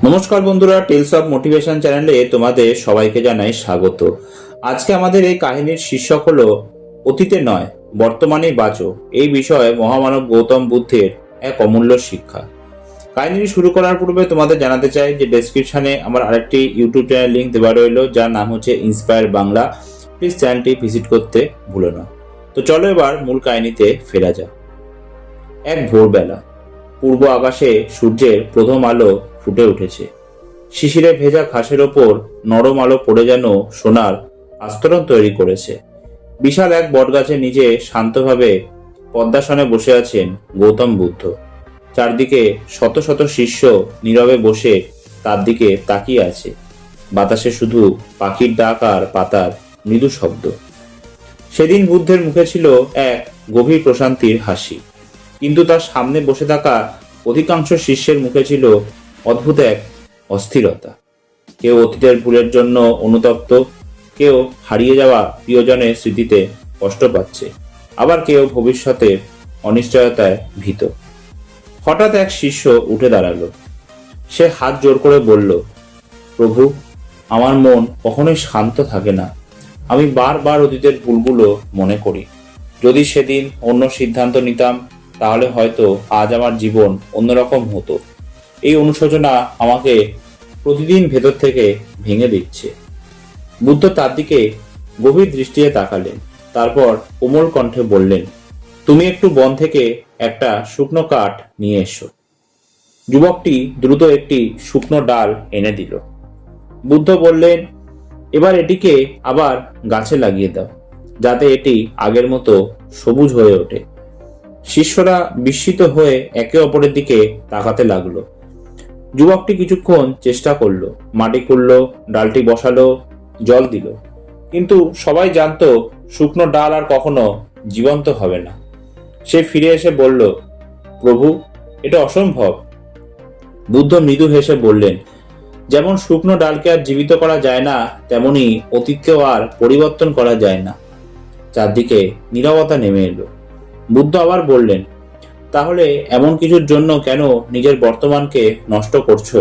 নমস্কার বন্ধুরা, tales of motivation চ্যানেলে তোমাদের সবাইকে জানাই স্বাগত। আজকে আমাদের এই কাহিনীর শীর্ষক হলো অতীতে নয় বর্তমানেই বাঁচো। এই বিষয়ে মহামানব গৌতম বুদ্ধের এক অমূল্য শিক্ষা। কাহিনী শুরু করার পূর্বে তোমাদের জানাতে চাই যে ডেসক্রিপশনে আমার আরেকটি ইউটিউব চ্যানেল লিঙ্ক দেওয়া রইল, যার নাম হচ্ছে ইন্সপায়ার বাংলা। প্লিজ চ্যানেলটি ভিজিট করতে ভুলো না। তো চলো এবার মূল কাহিনীতে ফেরা যাক। এক ভোরবেলা পূর্ব আকাশে সূর্যের প্রথম আলো ফুটে উঠেছে। শিশিরে ভেজা ঘাসের ওপর নরম আলো পড়ে যেন সোনার আস্তরণ তৈরি করেছে। বিশাল এক বটগাছের নিচে শান্তভাবে পদ্মাসনে বসে আছেন গৌতম বুদ্ধ। চারদিকে শত শত শিষ্য নীরবে বসে তার দিকে তাকিয়ে আছে। বাতাসে শুধু পাখির ডাক আর পাতার মৃদু শব্দ। সেদিন বুদ্ধের মুখে ছিল এক গভীর প্রশান্তির হাসি, কিন্তু তার সামনে বসে থাকা অধিকাংশ শিষ্যের মুখে ছিল অদ্ভুত এক অস্থিরতা। কেউ অতীতের ভুলের জন্য অনুতপ্ত, কেউ হারিয়ে যাওয়া প্রিয়জনের স্মৃতিতে কষ্ট পাচ্ছে, আবার কেউ ভবিষ্যতের অনিশ্চয়তায় ভীত। হঠাৎ এক শিষ্য উঠে দাঁড়ালো। সে হাত জোর করে বলল, প্রভু, আমার মন কখনোই শান্ত থাকে না। আমি বারবার অতীতের ভুলগুলো মনে করি। যদি সেদিন অন্য সিদ্ধান্ত নিতাম, তাহলে হয়তো আজ আমার জীবন অন্যরকম হতো। এই অনুশোচনা আমাকে প্রতিদিন ভেতর থেকে ভেঙে দিচ্ছে। বুদ্ধ তার দিকে গভীর দৃষ্টিতে তাকালেন, তারপর কোমল কণ্ঠে বললেন, তুমি একটু বন থেকে একটা শুকনো কাঠ নিয়ে এসো। যুবকটি দ্রুত একটি শুকনো ডাল এনে দিল। বুদ্ধ বললেন, এবার এটিকে আবার গাছে লাগিয়ে দাও, যাতে এটি আগের মতো সবুজ হয়ে ওঠে। শিষ্যরা বিস্মিত হয়ে একে অপরের দিকে তাকাতে লাগলো। যুবকটি কিছুক্ষণ চেষ্টা করলো, মাটি খুঁড়লো, ডালটি বসালো, জল দিল, কিন্তু সবাই জানতো শুকনো ডাল আর কখনো জীবন্ত হবে না। সে ফিরে এসে বলল, প্রভু, এটা অসম্ভব। বুদ্ধ মৃদু হেসে বললেন, যেমন শুকনো ডালকে আর জীবিত করা যায় না, তেমনি অতীতকেও আর পরিবর্তন করা যায় না। চারদিকে নীরবতা নেমে এলো। বুদ্ধ আবার বললেন, তাহলে এমন কিছুর জন্য কেন নিজের বর্তমানকে নষ্ট করছো,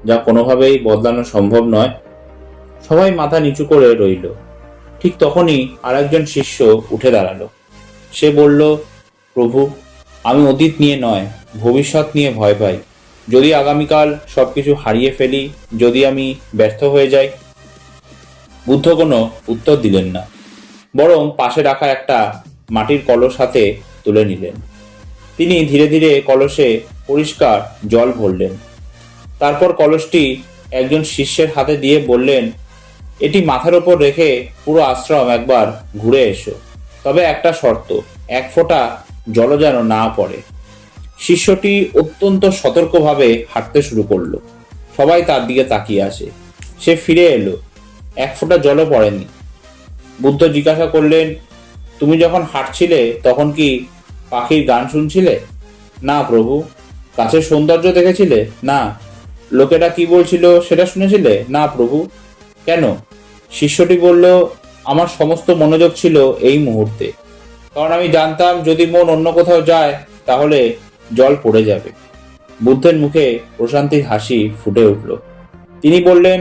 যা কোনোভাবেই বদলানো সম্ভব নয়? সবাই মাথা নিচু করে রইল। ঠিক তখনই আরেকজন শিষ্য উঠে দাঁড়ালো। সে বলল, প্রভু, আমি অতীত নিয়ে নয়, ভবিষ্যৎ নিয়ে ভয় পাই। যদি আগামীকাল সবকিছু হারিয়ে ফেলি, যদি আমি ব্যর্থ হয়ে যাই। বুদ্ধ কোনো উত্তর দিলেন না, বরং পাশে রাখা একটা মাটির কলস হাতে তুলে নিলেন। তিনি ধীরে ধীরে কলসে পরিষ্কার জল ভরলেন। তারপর কলসটি একজন শিষ্যের হাতে দিয়ে বললেন, এটি মাথার ওপর রেখে পুরো আশ্রম একবার ঘুরে এসো, তবে একটা শর্ত, এক ফোঁটা জল যেন না পড়ে। শিষ্যটি অত্যন্ত সতর্কভাবে হাঁটতে শুরু করলো। সবাই তার দিকে তাকিয়ে আসে। সে ফিরে এলো, এক ফোঁটা জলও পড়েনি। বুদ্ধ জিজ্ঞাসা করলেন, তুমি যখন হাঁটছিলে তখন কি পাখির গান শুনছিলে? না প্রভু। গাছের সৌন্দর্য দেখেছিলে? না। লোকেরা কি বলছিল সেটা শুনেছিলে? না প্রভু। কেন? শিষ্যটি বলল, আমার সমস্ত মনোযোগ ছিল এই মুহূর্তে, কারণ আমি জানতাম যদি মন অন্য কোথাও যায় তাহলে জল পড়ে যাবে। বুদ্ধের মুখে প্রশান্তির হাসি ফুটে উঠল। তিনি বললেন,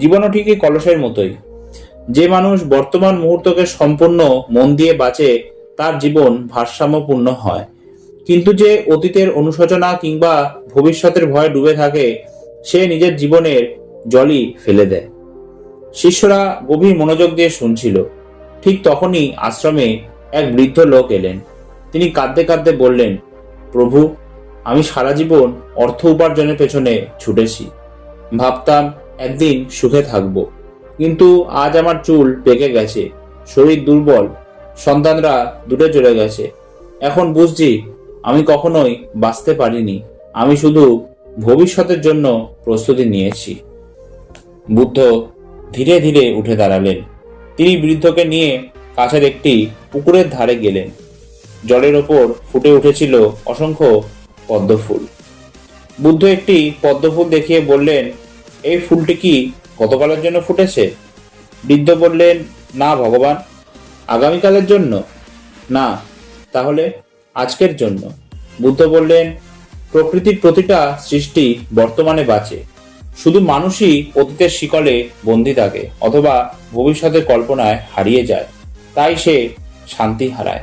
জীবনও ঠিকই কলসের মতোই। যে মানুষ বর্তমান মুহূর্তকে সম্পূর্ণ মন দিয়ে বাঁচে, তার জীবন ভারসাম্যপূর্ণ হয়। কিন্তু যে অতীতের অনুশোচনা কিংবা ভবিষ্যতের ভয়ে ডুবে থাকে, সে নিজের জীবনের জলই ফেলে দেয়। শিষ্যরা গভীর মনোযোগ দিয়ে শুনছিল। ঠিক তখনই আশ্রমে এক বৃদ্ধ লোক এলেন। তিনি কাঁদতে কাঁদতে বললেন, প্রভু, আমি সারা জীবন অর্থ উপার্জনের পেছনে ছুটেছি। ভাবতাম একদিন সুখে থাকব, কিন্তু আজ আমার চুল পেকে গেছে, শরীর দুর্বল, সন্তানরা দূরে চলে গেছে। এখন বুঝছি আমি কখনোই বাঁচতে পারিনি, আমি শুধু ভবিষ্যতের জন্য প্রস্তুতি নিয়েছি। বুদ্ধ ধীরে ধীরে উঠে দাঁড়ালেন। তিনি বৃদ্ধকে নিয়ে কাছের একটি পুকুরের ধারে গেলেন। জলের ওপর ফুটে উঠেছিল অসংখ্য পদ্মফুল। বুদ্ধ একটি পদ্মফুল দেখিয়ে বললেন, এই ফুলটি কি গতকালের জন্য ফুটেছে? বৃদ্ধ বললেন, না ভগবান। আগামীকালের জন্য? না। তাহলে আজকের জন্য। বুদ্ধ বললেন, প্রকৃতির প্রতিটা সৃষ্টি বর্তমানে বাঁচে। শুধু মানুষই অতীতের শিকলে বন্দী থাকে অথবা ভবিষ্যতের কল্পনায় হারিয়ে যায়, তাই সে শান্তি হারায়।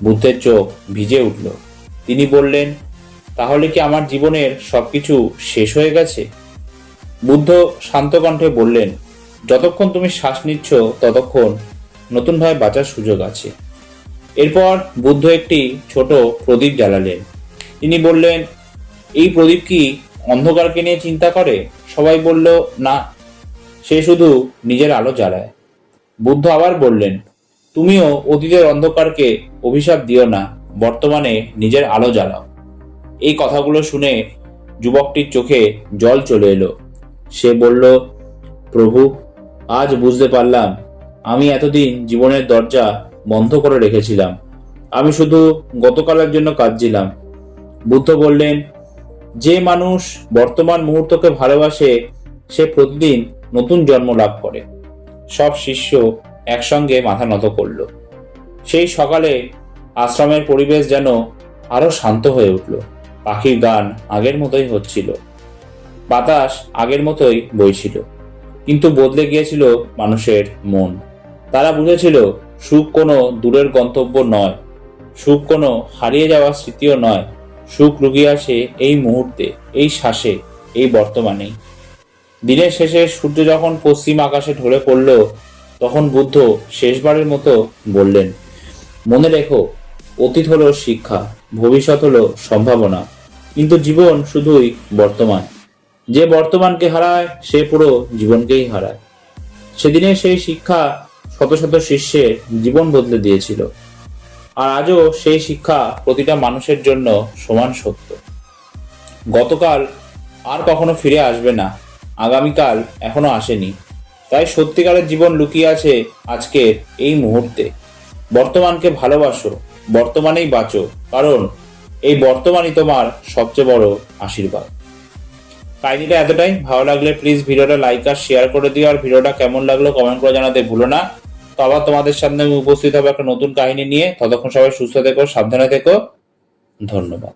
বুদ্ধের চোখ ভিজে উঠল। তিনি বললেন, তাহলে কি আমার জীবনের সবকিছু শেষ হয়ে গেছে? বুদ্ধ শান্ত কণ্ঠে বললেন, যতক্ষণ তুমি শ্বাস নিচ্ছ ততক্ষণ নতুনভাবে বাঁচার সুযোগ আছে। এরপর বুদ্ধ একটি ছোট প্রদীপ জ্বালালেন। তিনি বললেন, এই প্রদীপ কি অন্ধকারকে নিয়ে চিন্তা করে? সবাই বলল, না, সে শুধু নিজের আলো জ্বালায়। বুদ্ধ আবার বললেন, তুমিও অতীতের অন্ধকারকে অভিশাপ দিও না, বর্তমানে নিজের আলো জ্বালাও। এই কথাগুলো শুনে যুবকটির চোখে জল চলে এলো। সে বলল, প্রভু, আজ বুঝতে পারলাম আমি এতদিন জীবনের দরজা বন্ধ করে রেখেছিলাম। আমি শুধু গতকালের জন্য কাঁদছিলাম। বুদ্ধ বললেন, যে মানুষ বর্তমান মুহূর্তকে ভালোবাসে সে প্রতিদিন নতুন জন্ম লাভ করে। সব শিষ্য একসঙ্গে মাথা নত করল। সেই সকালে আশ্রমের পরিবেশ যেন আরো শান্ত হয়ে উঠল। পাখির গান আগের মতোই হচ্ছিল, বাতাস আগের মতোই বইছিল, কিন্তু বদলে গিয়েছিল মানুষের মন। তারা বুঝেছিল সুখ কোনো দূরের গন্তব্য নয়, সুখ কোনো হারিয়ে যাওয়া স্মৃতিও নয়। সুখ লুকিয়ে আসে এই মুহূর্তে, এই শ্বাসে, এই বর্তমানেই। দিনের শেষে সূর্য যখন পশ্চিম আকাশে ঢলে পড়ল, তখন বুদ্ধ শেষবারের মতো বললেন, মনে রেখো, অতীত হলো শিক্ষা, ভবিষ্যৎ হলো সম্ভাবনা, কিন্তু জীবন শুধুই বর্তমান। যে বর্তমানকে হারায় সে পুরো জীবনকেই হারায়। সেদিনের সেই শিক্ষা শত শত শিষ্যের জীবন বদলে দিয়েছিল, আর আজও সেই শিক্ষা প্রতিটা মানুষের জন্য সমান সত্য। গতকাল আর কখনো ফিরে আসবে না, আগামীকাল এখনো আসেনি, তাই সত্যিকারের জীবন লুকিয়ে আছে আজকের এই মুহূর্তে। বর্তমানকে ভালোবাসো, বর্তমানেই বাঁচো, কারণ এই বর্তমানই তোমার সবচেয়ে বড় আশীর্বাদ। কাহিনীটা এতটাই। ভালো লাগলে প্লিজ ভিডিওটা লাইক আর শেয়ার করে দিও, আর ভিডিওটা কেমন লাগলো কমেন্ট করে জানাতে ভুলো না। তো আবার তোমাদের সামনে আমি উপস্থিত হবে একটা নতুন কাহিনী নিয়ে। ততক্ষণ সবাই সুস্থ থেকো, সাবধানে থেকো। ধন্যবাদ।